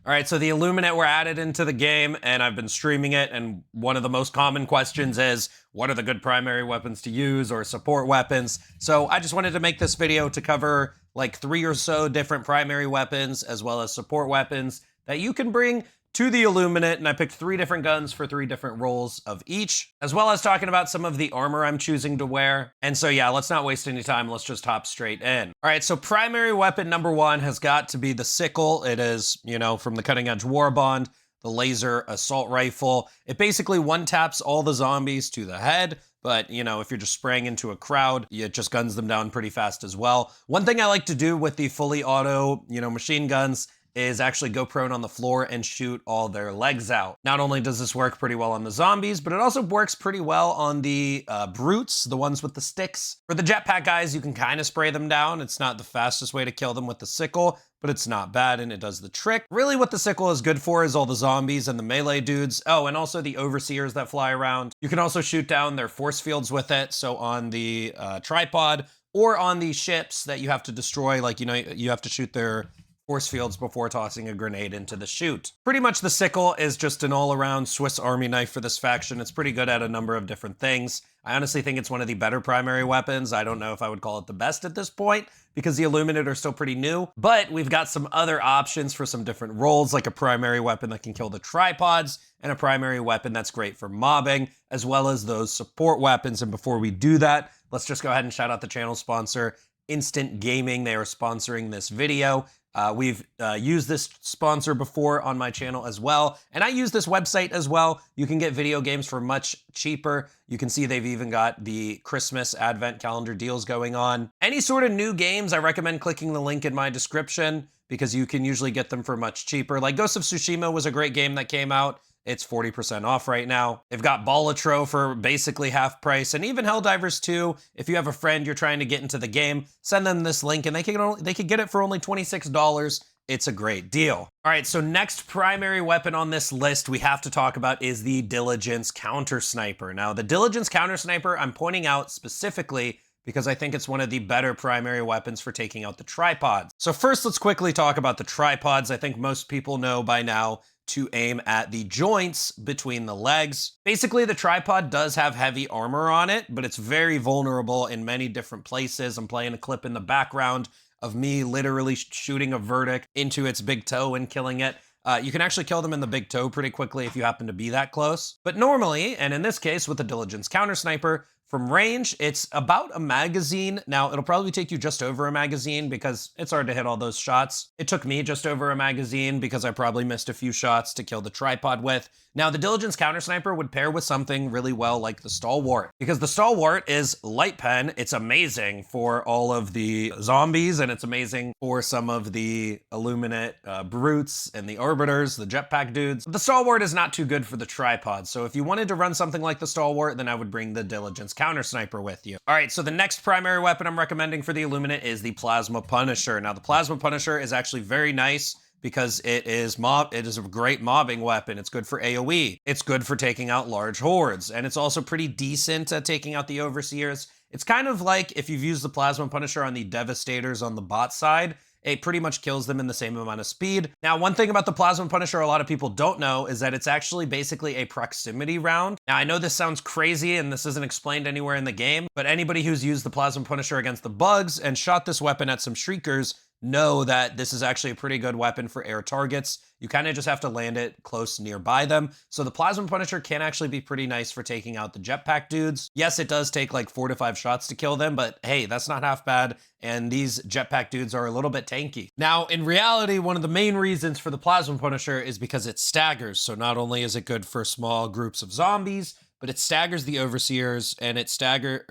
All right, so the Illuminate were added into the game, and I've been streaming it, and one of the most common questions is, what are the good primary weapons to use or support weapons? So I just wanted to make this video to cover like 3 or so different primary weapons, as well as support weapons that you can bring to the Illuminate, and I picked 3 different guns for 3 different roles of each, as well as talking about some of the armor I'm choosing to wear. And so yeah, let's not waste any time, let's just hop straight in. All right, so primary weapon number 1 has got to be the Sickle. It is, you know, from the Cutting Edge War Bond, the laser assault rifle. It basically one-taps all the zombies to the head, but, you know, if you're just spraying into a crowd, it just guns them down pretty fast as well. One thing I like to do with the fully auto, you know, machine guns is actually go prone on the floor and shoot all their legs out. Not only does this work pretty well on the zombies, but it also works pretty well on the brutes, the ones with the sticks. For the jetpack guys, you can kind of spray them down. It's not the fastest way to kill them with the Sickle, but it's not bad and it does the trick. Really what the Sickle is good for is all the zombies and the melee dudes. Oh, and also the overseers that fly around. You can also shoot down their force fields with it. So on the tripod or on the ships that you have to destroy, like, you know, you have to shoot their force fields before tossing a grenade into the chute. Pretty much the Sickle is just an all-around Swiss Army knife for this faction. It's pretty good at a number of different things. I honestly think it's one of the better primary weapons. I don't know if I would call it the best at this point because the Illuminate are still pretty new, but we've got some other options for some different roles, like a primary weapon that can kill the tripods and a primary weapon that's great for mobbing, as well as those support weapons. And before we do that, let's just go ahead and shout out the channel sponsor, Instant Gaming. They are sponsoring this video. We've used this sponsor before on my channel as well, and I use this website as well. You can get video games for much cheaper. You can see they've even got the Christmas Advent calendar deals going on. Any sort of new games, I recommend clicking the link in my description because you can usually get them for much cheaper. Like Ghost of Tsushima was a great game that came out. It's 40% off right now. They've got Balatro for basically half price, and even Helldivers 2. If you have a friend you're trying to get into the game, send them this link and they can get it for only $26. It's a great deal. All right, so next primary weapon on this list we have to talk about is the Dilligence Counter Sniper. Now, the Dilligence Counter Sniper I'm pointing out specifically because I think it's one of the better primary weapons for taking out the tripods. So first, let's quickly talk about the tripods. I think most people know by now to aim at the joints between the legs. Basically, the tripod does have heavy armor on it, but it's very vulnerable in many different places. I'm playing a clip in the background of me literally shooting a verdict into its big toe and killing it. You can actually kill them in the big toe pretty quickly if you happen to be that close. But normally, and in this case with the Dilligence Counter Sniper, from range, it's about a magazine. Now, it'll probably take you just over a magazine because it's hard to hit all those shots. It took me just over a magazine because I probably missed a few shots to kill the tripod with. Now, the Dilligence Counter Sniper would pair with something really well like the Stalwart, because the Stalwart is light pen. It's amazing for all of the zombies, and it's amazing for some of the Illuminate brutes and the Arbiters, the jetpack dudes. The Stalwart is not too good for the tripod, so if you wanted to run something like the Stalwart, then I would bring the Dilligence Counter Sniper with you. All right, so the next primary weapon I'm recommending for the Illuminate is the Plasma Punisher. Now, the Plasma Punisher is actually very nice because it is a great mobbing weapon. It's good for AoE. It's good for taking out large hordes, and it's also pretty decent at taking out the overseers. It's kind of like if you've used the Plasma Punisher on the Devastators on the bot side, it pretty much kills them in the same amount of speed. Now, one thing about the Plasma Punisher a lot of people don't know is that it's actually basically a proximity round. Now, I know this sounds crazy and this isn't explained anywhere in the game, but anybody who's used the Plasma Punisher against the bugs and shot this weapon at some Shriekers know that this is actually a pretty good weapon for air targets. You kind of just have to land it close nearby them. So the Plasma Punisher can actually be pretty nice for taking out the jetpack dudes. Yes, it does take like 4 to 5 shots to kill them, but hey, that's not half bad. And these jetpack dudes are a little bit tanky. Now, in reality, one of the main reasons for the Plasma Punisher is because it staggers. So not only is it good for small groups of zombies, but it staggers the overseers and it staggers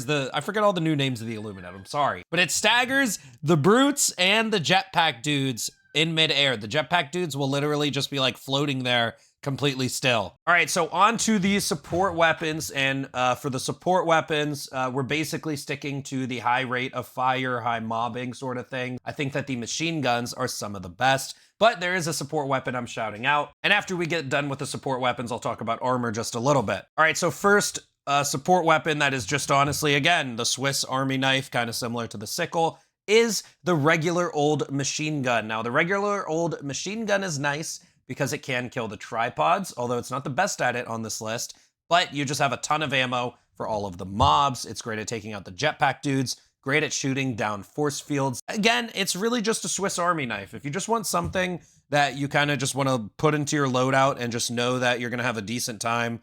the, I forget all the new names of the Illuminate, I'm sorry. But it staggers the brutes and the jetpack dudes in midair. The jetpack dudes will literally just be like floating there completely still. All right, so on to the support weapons. And for the support weapons, we're basically sticking to the high rate of fire, high mobbing sort of thing. I think that the machine guns are some of the best, but there is a support weapon I'm shouting out. And after we get done with the support weapons, I'll talk about armor just a little bit. All right, so first, support weapon that is just honestly, again, the Swiss Army knife, kind of similar to the Sickle, is the regular old machine gun. Now, the regular old machine gun is nice because it can kill the tripods, although it's not the best at it on this list, but you just have a ton of ammo for all of the mobs. It's great at taking out the jetpack dudes, great at shooting down force fields. Again, it's really just a Swiss Army knife. If you just want something that you kind of just want to put into your loadout and just know that you're going to have a decent time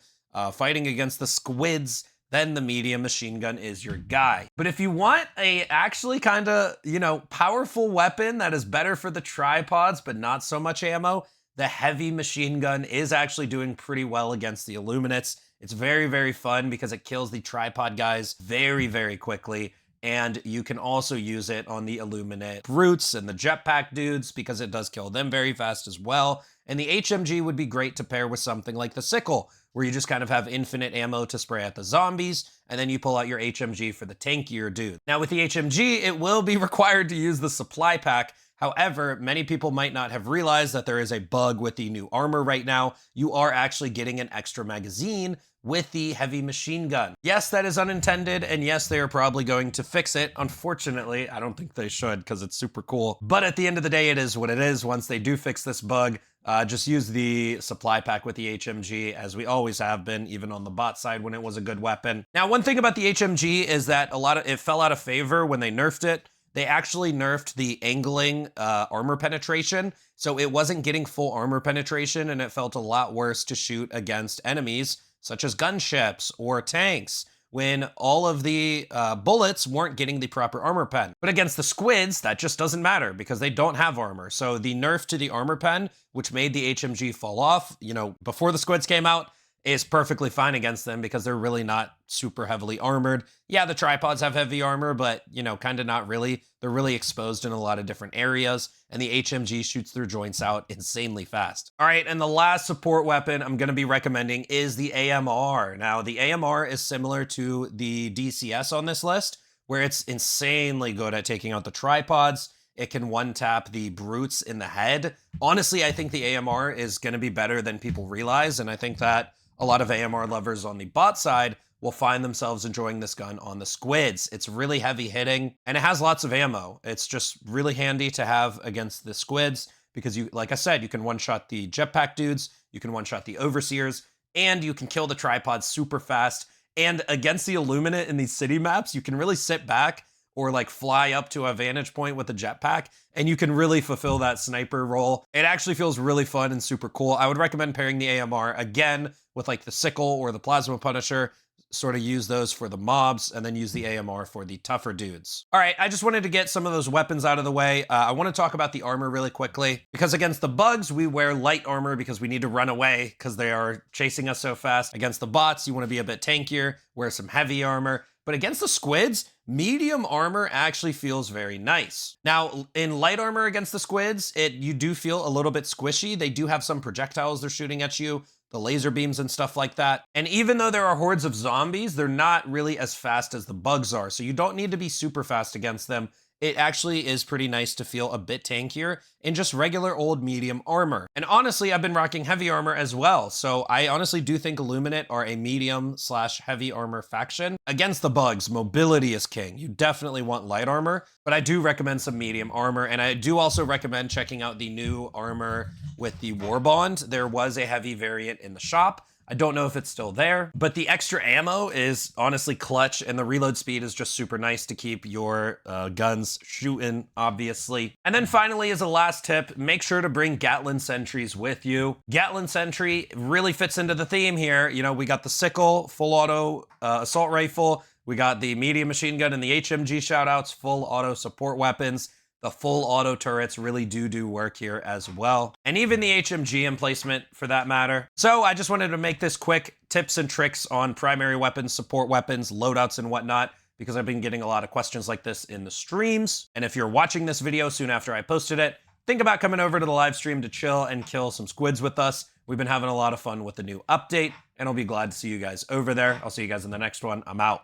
fighting against the squids, then the medium machine gun is your guy. But if you want a actually kind of, powerful weapon that is better for the tripods but not so much ammo, the heavy machine gun is actually doing pretty well against the Illuminates. It's very, very fun because it kills the tripod guys very, very quickly. And you can also use it on the Illuminate brutes and the jetpack dudes because it does kill them very fast as well. And the HMG would be great to pair with something like the Sickle, where you just kind of have infinite ammo to spray at the zombies, and then you pull out your HMG for the tankier dude. Now with the HMG, it will be required to use the supply pack. However, many people might not have realized that there is a bug with the new armor right now. You are actually getting an extra magazine with the heavy machine gun. Yes, that is unintended, and yes, they are probably going to fix it. Unfortunately, I don't think they should because it's super cool. But at the end of the day, it is what it is. Once they do fix this bug, just use the supply pack with the HMG as we always have been, even on the bot side when it was a good weapon. Now, one thing about the HMG is that it fell out of favor when they nerfed it. They actually nerfed the angling armor penetration, so it wasn't getting full armor penetration, and it felt a lot worse to shoot against enemies such as gunships or tanks when all of the bullets weren't getting the proper armor pen. But against the squids, that just doesn't matter because they don't have armor. So the nerf to the armor pen, which made the HMG fall off, before the squids came out, is perfectly fine against them because they're really not super heavily armored. Yeah, the tripods have heavy armor, but, kind of not really. They're really exposed in a lot of different areas, and the HMG shoots their joints out insanely fast. All right, and the last support weapon I'm going to be recommending is the AMR. Now, the AMR is similar to the DCS on this list, where it's insanely good at taking out the tripods. It can one-tap the brutes in the head. Honestly, I think the AMR is going to be better than people realize, and I think that a lot of AMR lovers on the bot side will find themselves enjoying this gun on the squids. It's really heavy hitting, and it has lots of ammo. It's just really handy to have against the squids because like I said, you can one-shot the jetpack dudes, you can one-shot the overseers, and you can kill the tripods super fast. And against the Illuminate in these city maps, you can really sit back or fly up to a vantage point with a jetpack, and you can really fulfill that sniper role. It actually feels really fun and super cool. I would recommend pairing the AMR again with the Sickle or the Plasma Punisher, sort of use those for the mobs, and then use the AMR for the tougher dudes. All right, I just wanted to get some of those weapons out of the way. I want to talk about the armor really quickly, because against the bugs, we wear light armor because we need to run away because they are chasing us so fast. Against the bots, you want to be a bit tankier, wear some heavy armor. But against the squids, medium armor actually feels very nice. Now, in light armor against the squids, you do feel a little bit squishy. They do have some projectiles they're shooting at you, the laser beams and stuff like that. And even though there are hordes of zombies, they're not really as fast as the bugs are. So you don't need to be super fast against them. It actually is pretty nice to feel a bit tankier in just regular old medium armor. And honestly, I've been rocking heavy armor as well. So I honestly do think Illuminate are a medium/heavy armor faction. Against the bugs, mobility is king. You definitely want light armor, but I do recommend some medium armor. And I do also recommend checking out the new armor with the War Bond. There was a heavy variant in the shop. I don't know if it's still there, but the extra ammo is honestly clutch, and the reload speed is just super nice to keep your guns shooting, obviously. And then finally, as a last tip, make sure to bring Gatling sentries with you. Gatling sentry really fits into the theme here. We got the Sickle, full auto assault rifle. We got the medium machine gun and the HMG shoutouts, full auto support weapons. The full auto turrets really do work here as well. And even the HMG emplacement for that matter. So I just wanted to make this quick tips and tricks on primary weapons, support weapons, loadouts and whatnot, because I've been getting a lot of questions like this in the streams. And if you're watching this video soon after I posted it, think about coming over to the live stream to chill and kill some squids with us. We've been having a lot of fun with the new update, and I'll be glad to see you guys over there. I'll see you guys in the next one. I'm out.